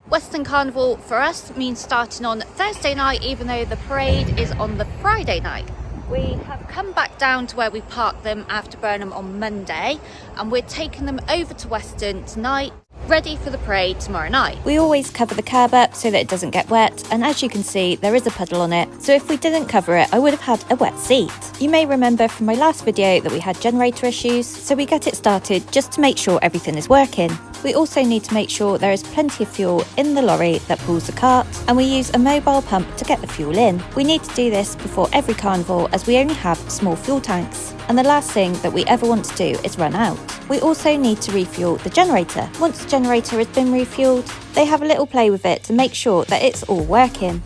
Weston Carnival for us means starting on Thursday night, even though the parade is on the Friday night. We have come back down to where we parked them after Burnham on Monday, and we're taking them over to Weston tonight, ready for the parade tomorrow night. We always cover the curb up so that it doesn't get wet, and as you can see, there is a puddle on it, so if we didn't cover it, I would have had a wet seat. You may remember from my last video that we had generator issues, so we get it started just to make sure everything is working. We also need to make sure there is plenty of fuel in the lorry that pulls the cart, and we use a mobile pump to get the fuel in. We need to do this before every carnival as we only have small fuel tanks, and the last thing that we ever want to do is run out. We also need to refuel the generator. Once the generator has been refueled, they have a little play with it to make sure that it's all working.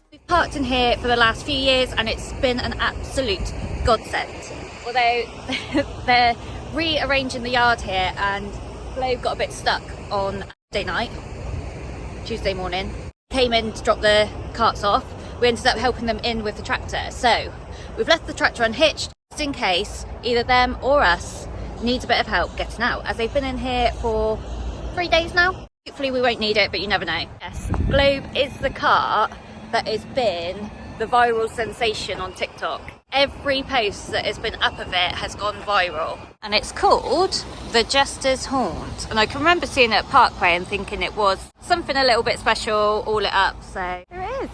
We've parked in here for the last few years and it's been an absolute godsend. Although they're rearranging the yard here and Globe got a bit stuck on Tuesday morning. Came in to drop the carts off. We ended up helping them in with the tractor. So we've left the tractor unhitched just in case either them or us needs a bit of help getting out, as they've been in here for 3 days now. Hopefully we won't need it, but you never know. Yes, Globe is the cart that has been the viral sensation on TikTok. Every post that has been up of it has gone viral, and it's called the Jester's Haunt, and I can remember seeing it at Parkway and thinking it was something a little bit special, all lit up, so there it is.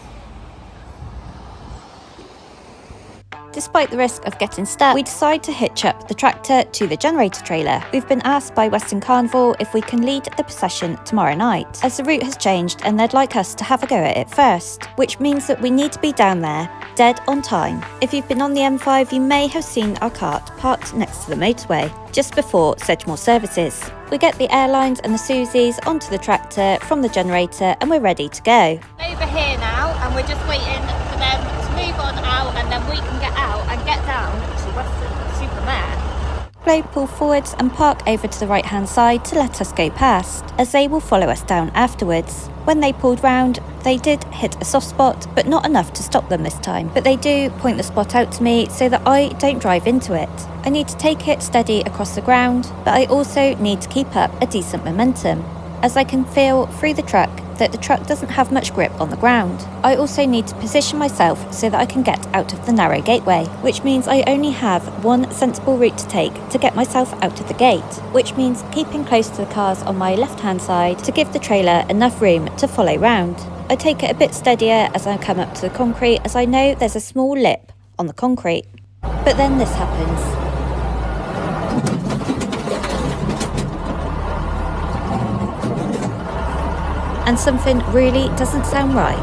Despite the risk of getting stuck, we decide to hitch up the tractor to the generator trailer. We've been asked by Weston Carnival if we can lead the procession tomorrow night, as the route has changed and they'd like us to have a go at it first, which means that we need to be down there dead on time. If you've been on the M5, you may have seen our cart parked next to the motorway, just before Sedgemoor services. We get the airlines and the Susies onto the tractor from the generator and we're ready to go. Over here now, and we're just waiting for them to move on out, and then we can get out and get down to Weston Supermare. Globe pull forwards and park over to the right hand side to let us go past, as they will follow us down afterwards. When they pulled round, they did hit a soft spot, but not enough to stop them this time. But they do point the spot out to me so that I don't drive into it. I need to take it steady across the ground, but I also need to keep up a decent momentum, as I can feel through the truck that the truck doesn't have much grip on the ground. I also need to position myself so that I can get out of the narrow gateway, which means I only have one sensible route to take to get myself out of the gate, which means keeping close to the cars on my left-hand side to give the trailer enough room to follow round. I take it a bit steadier as I come up to the concrete, as I know there's a small lip on the concrete. But then this happens. And something really doesn't sound right.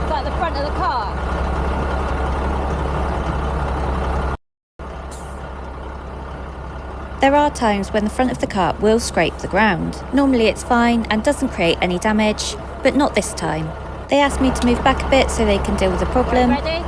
Is that the front of the car? There are times when the front of the car will scrape the ground. Normally it's fine and doesn't create any damage, but not this time. They asked me to move back a bit so they can deal with the problem. Ready?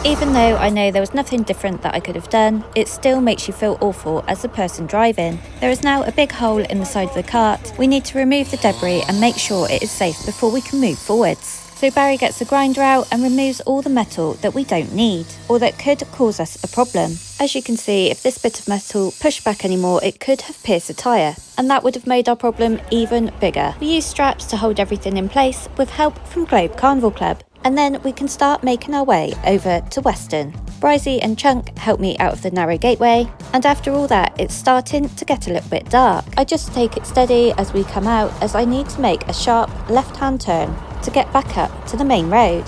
Even though I know there was nothing different that I could have done, it still makes you feel awful as the person driving. There is now a big hole in the side of the cart. We need to remove the debris and make sure it is safe before we can move forwards. So Barry gets the grinder out and removes all the metal that we don't need, or that could cause us a problem. As you can see, if this bit of metal pushed back anymore, it could have pierced a tyre, and that would have made our problem even bigger. We use straps to hold everything in place with help from Globe Carnival Club, and then we can start making our way over to Weston. Bryzy and Chunk help me out of the narrow gateway, and after all that, it's starting to get a little bit dark. I just take it steady as we come out, as I need to make a sharp left-hand turn to get back up to the main road.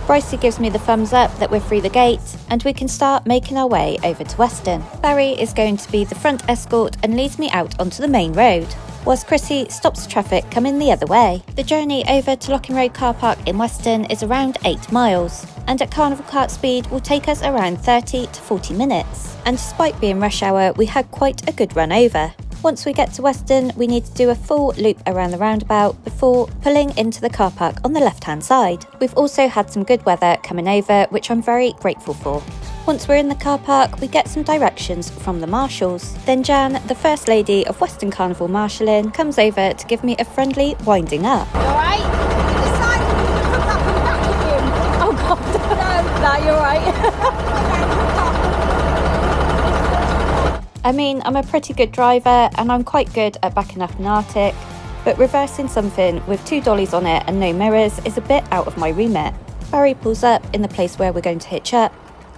Brycy gives me the thumbs up that we're through the gate and we can start making our way over to Weston. Barry is going to be the front escort and leads me out onto the main road, whilst Chrissy stops traffic coming the other way. The journey over to Locking Road car park in Weston is around 8 miles, and at Carnival cart speed will take us around 30 to 40 minutes. And despite being rush hour, we had quite a good run over. Once we get to Weston, we need to do a full loop around the roundabout before pulling into the car park on the left-hand side. We've also had some good weather coming over, which I'm very grateful for. Once we're in the car park, we get some directions from the marshals. Then Jan, the First Lady of Weston Carnival Marshalling, comes over to give me a friendly winding up. You alright? You decided to hook up and back with him. Oh God, no, you're right. I mean, I'm a pretty good driver and I'm quite good at backing up an Arctic, but reversing something with 2 dollies on it and no mirrors is a bit out of my remit. Barry pulls up in the place where we're going to hitch up,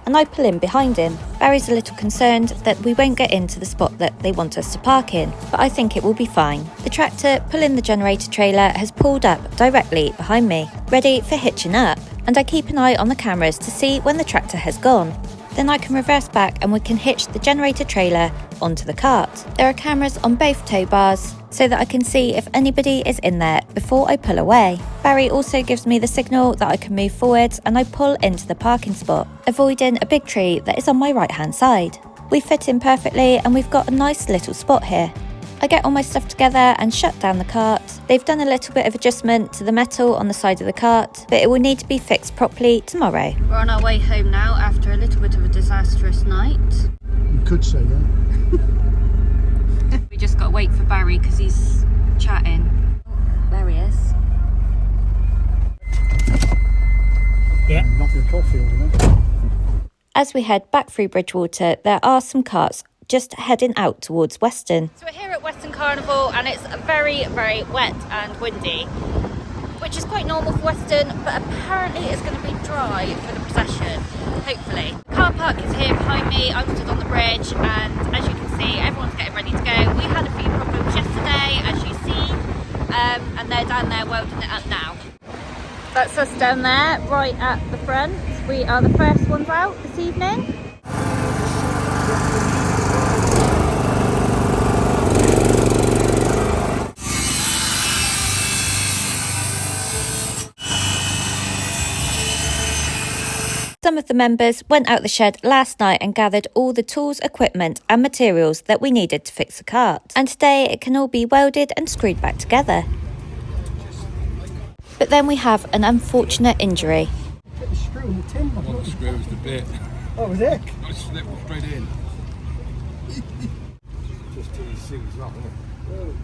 and I pull in behind him. Barry's a little concerned that we won't get into the spot that they want us to park in, but I think it will be fine. The tractor pulling the generator trailer has pulled up directly behind me, ready for hitching up, and I keep an eye on the cameras to see when the tractor has gone. Then I can reverse back and we can hitch the generator trailer onto the cart. There are cameras on both tow bars so that I can see if anybody is in there before I pull away. Barry also gives me the signal that I can move forwards and I pull into the parking spot, avoiding a big tree that is on my right hand side. We fit in perfectly and we've got a nice little spot here. I get all my stuff together and shut down the cart. They've done a little bit of adjustment to the metal on the side of the cart, but it will need to be fixed properly tomorrow. We're on our way home now after a little bit of a disastrous night. You could say that. We just got to wait for Barry because he's chatting. There he is. Yeah. Knock your coffee over there. As we head back through Bridgewater, there are some carts just heading out towards Weston. So we're here at Weston Carnival and it's very, very wet and windy, which is quite normal for Weston, but apparently it's going to be dry for the procession, hopefully. The car park is here behind me. I'm stood on the bridge and as you can see, everyone's getting ready to go. We had a few problems yesterday, as you see, and they're down there welding it up now. That's us down there, right at the front. We are the first ones out this evening. Some of the members went out the shed last night and gathered all the tools, equipment and materials that we needed to fix the cart. And today it can all be welded and screwed back together. But then we have an unfortunate injury. Get the screw in the tin. Well, the screw was the bit. Oh, was it? I slipped straight in. Just till the seals up, isn't it?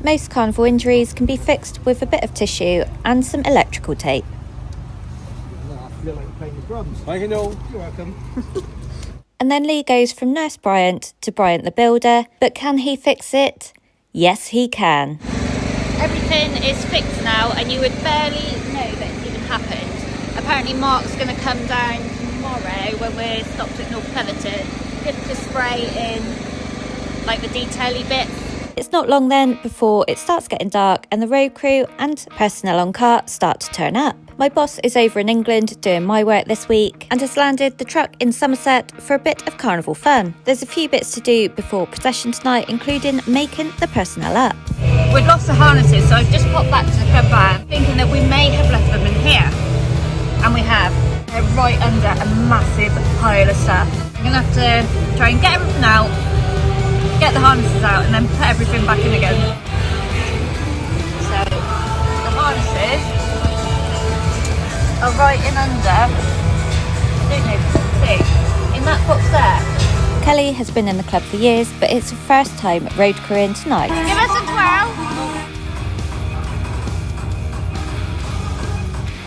Most carnival injuries can be fixed with a bit of tissue and some electrical tape. I feel like playing the drums. Thank you, Noel. You're welcome. And then Lee goes from Nurse Bryant to Bryant the Builder, but can he fix it? Yes, he can. Everything is fixed now and you would barely know that it's even happened. Apparently Mark's going to come down tomorrow when we're stopped at North Petherton, just to spray in like the detail-y bits. It's not long then before it starts getting dark and the road crew and personnel on cart start to turn up. My boss is over in England doing my work this week and has landed the truck in Somerset for a bit of carnival fun. There's a few bits to do before procession tonight, including making the personnel up. We've lost the harnesses, so I've just popped back to the club van thinking that we may have left them in here. And we have. They're right under a massive pile of stuff. I'm going to have to try and get everything out, get the harnesses out and then put everything back in again. So the harnesses are right in under, I don't know if you can see, in that box there. Kelly has been in the club for years, but it's her first time road crewing tonight. Give us a twirl.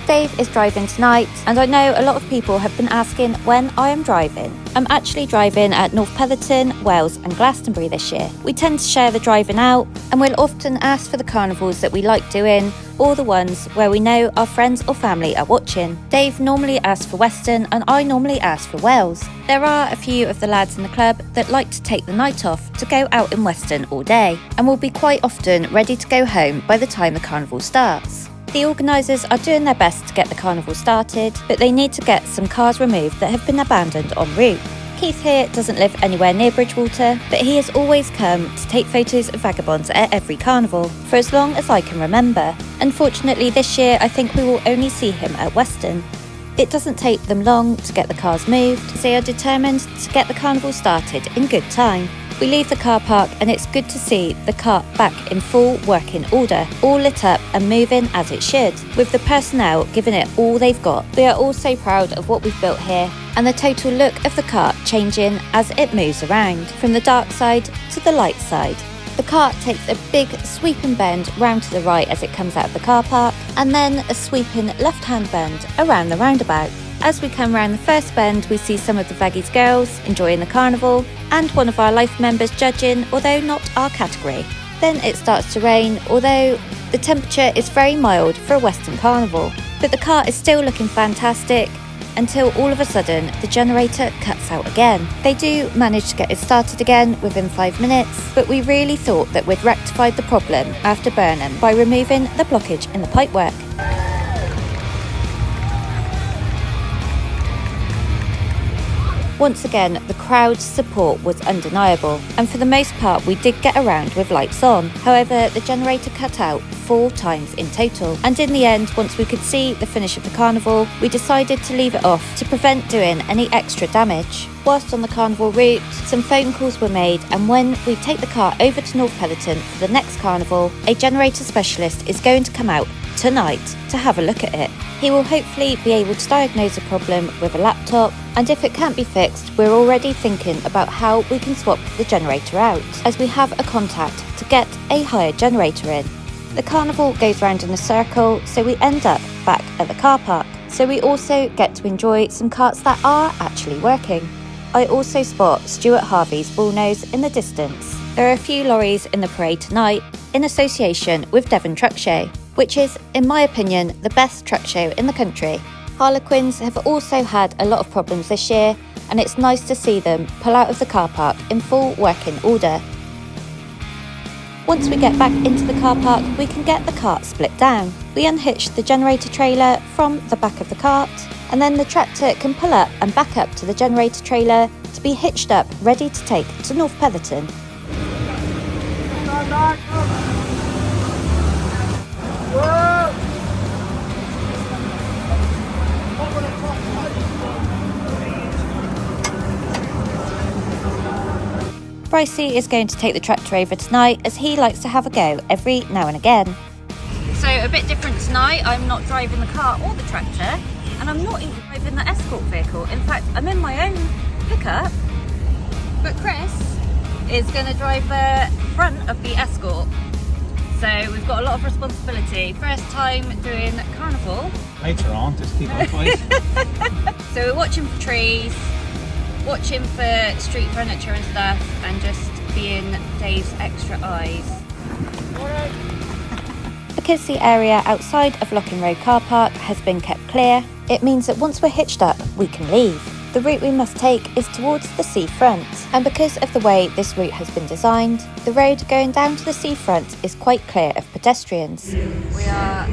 Dave is driving tonight, and I know a lot of people have been asking when I am driving. I'm actually driving at North Petherton, Wales and Glastonbury this year. We tend to share the driving out, and we'll often ask for the carnivals that we like doing, or the ones where we know our friends or family are watching. Dave normally asks for Weston, and I normally ask for Wales. There are a few of the lads in the club that like to take the night off to go out in Weston all day, and will be quite often ready to go home by the time the carnival starts. The organisers are doing their best to get the carnival started, but they need to get some cars removed that have been abandoned en route. Keith here doesn't live anywhere near Bridgewater, but he has always come to take photos of vagabonds at every carnival, for as long as I can remember. Unfortunately this year I think we will only see him at Weston. It doesn't take them long to get the cars moved, as they are determined to get the carnival started in good time. We leave the car park and it's good to see the cart back in full working order, all lit up and moving as it should, with the personnel giving it all they've got. We are all so proud of what we've built here, and the total look of the cart changing as it moves around, from the dark side to the light side. The cart takes a big sweeping bend round to the right as it comes out of the car park, and then a sweeping left-hand bend around the roundabout. As we come round the first bend, we see some of the Vaggies girls enjoying the carnival, and one of our life members judging, although not our category. Then it starts to rain, although the temperature is very mild for a Weston carnival. But the cart is still looking fantastic, until all of a sudden the generator cuts out again. They do manage to get it started again within 5 minutes, but we really thought that we'd rectified the problem after Burnham by removing the blockage in the pipework. Once again, the crowd's support was undeniable, and for the most part we did get around with lights on. However, the generator cut out 4 times in total, and in the end, once we could see the finish of the carnival, we decided to leave it off to prevent doing any extra damage. Whilst on the carnival route, some phone calls were made, and when we take the car over to North Petherton for the next carnival, a generator specialist is going to come out tonight to have a look at it. He will hopefully be able to diagnose the problem with a laptop, and if it can't be fixed, we're already thinking about how we can swap the generator out, as we have a contact to get a higher generator in. The carnival goes round in a circle, so we end up back at the car park, so we also get to enjoy some carts that are actually working. I also spot Stuart Harvey's bullnose in the distance. There are a few lorries in the parade tonight in association with Devon Truck Show, which is, in my opinion, the best truck show in the country. Harlequins have also had a lot of problems this year, and it's nice to see them pull out of the car park in full working order. Once we get back into the car park, we can get the cart split down. We unhitch the generator trailer from the back of the cart, and then the tractor can pull up and back up to the generator trailer to be hitched up, ready to take to North Petherton. Brycey is going to take the tractor over tonight, as he likes to have a go every now and again. So a bit different tonight, I'm not driving the car or the tractor, and I'm not even driving the escort vehicle. In fact, I'm in my own pickup, but Chris is going to drive the front of the escort. So we've got a lot of responsibility. First time doing Carnival. Later on, just keep on please. So we're watching for trees, watching for street furniture and stuff, and just being Dave's extra eyes. Because the area outside of Locking Road car park has been kept clear, it means that once we're hitched up, we can leave. The route we must take is towards the seafront, and because of the way this route has been designed, the road going down to the seafront is quite clear of pedestrians. We are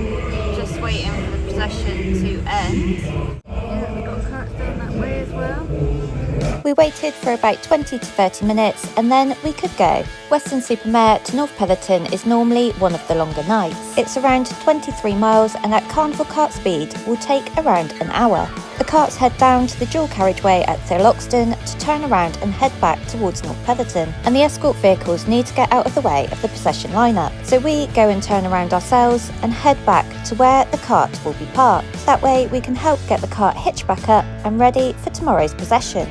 just waiting for the procession to end. Yeah, we've got carts down that way as well. We waited for about 20 to 30 minutes and then we could go. Weston-super-Mare to North Petherton is normally one of the longer nights. It's around 23 miles and at carnival cart speed will take around an hour. The carts head down to the dual carriageway at Thurloxton to turn around and head back towards North Petherton, and the escort vehicles need to get out of the way of the procession lineup. So we go and turn around ourselves and head back to where the cart will be parked. That way we can help get the cart hitched back up and ready for tomorrow's procession.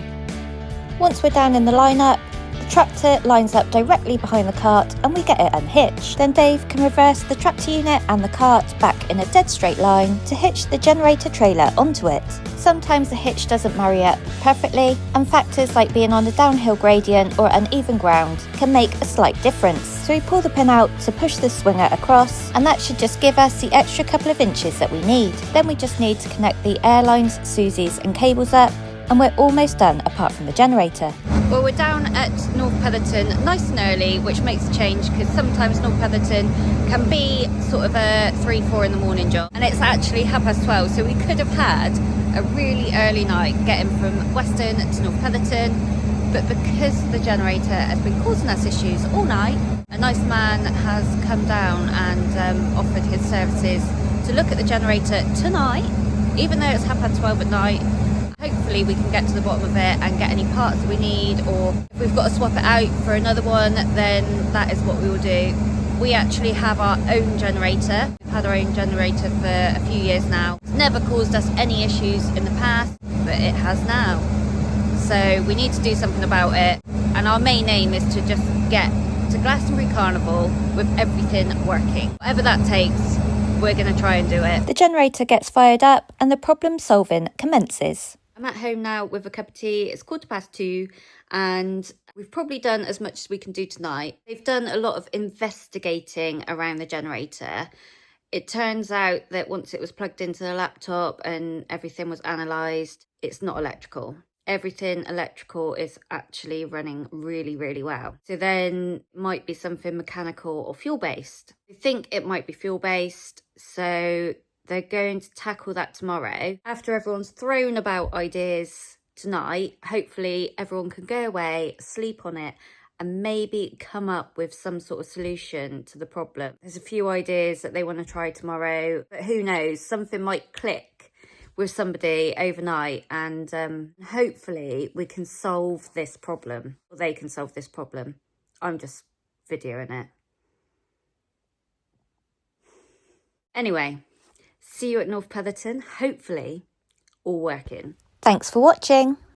Once we're down in the lineup, the tractor lines up directly behind the cart and we get it unhitched. Then Dave can reverse the tractor unit and the cart back in a dead straight line to hitch the generator trailer onto it. Sometimes the hitch doesn't marry up perfectly, and factors like being on a downhill gradient or uneven ground can make a slight difference. So we pull the pin out to push the swinger across, and that should just give us the extra couple of inches that we need. Then we just need to connect the airlines, Susies and cables up, and we're almost done apart from the generator. Well, we're down at North Petherton nice and early, which makes a change because sometimes North Petherton can be sort of a 3-4 in the morning job, and it's actually 12:30, so we could have had a really early night getting from Weston to North Petherton, but because the generator has been causing us issues all night, a nice man has come down and offered his services to look at the generator tonight, even though it's 12:30 at night. Hopefully we can get to the bottom of it and get any parts that we need, or if we've got to swap it out for another one, then that is what we will do. We actually have our own generator. We've had our own generator for a few years now. It's never caused us any issues in the past, but it has now. So we need to do something about it. And our main aim is to just get to Glastonbury Carnival with everything working. Whatever that takes, we're going to try and do it. The generator gets fired up and the problem solving commences. I'm at home now with a cup of tea. It's 2:15 and we've probably done as much as we can do tonight. They've done a lot of investigating around the generator. It turns out that once it was plugged into the laptop and everything was analysed, it's not electrical. Everything electrical is actually running really, really well. So then it might be something mechanical or fuel-based. I think it might be fuel-based, so they're going to tackle that tomorrow. After everyone's thrown about ideas tonight, hopefully everyone can go away, sleep on it, and maybe come up with some sort of solution to the problem. There's a few ideas that they want to try tomorrow, but who knows, something might click with somebody overnight, and hopefully we can solve this problem, or they can solve this problem. I'm just videoing it. Anyway, see you at North Petherton, hopefully all working. Thanks for watching.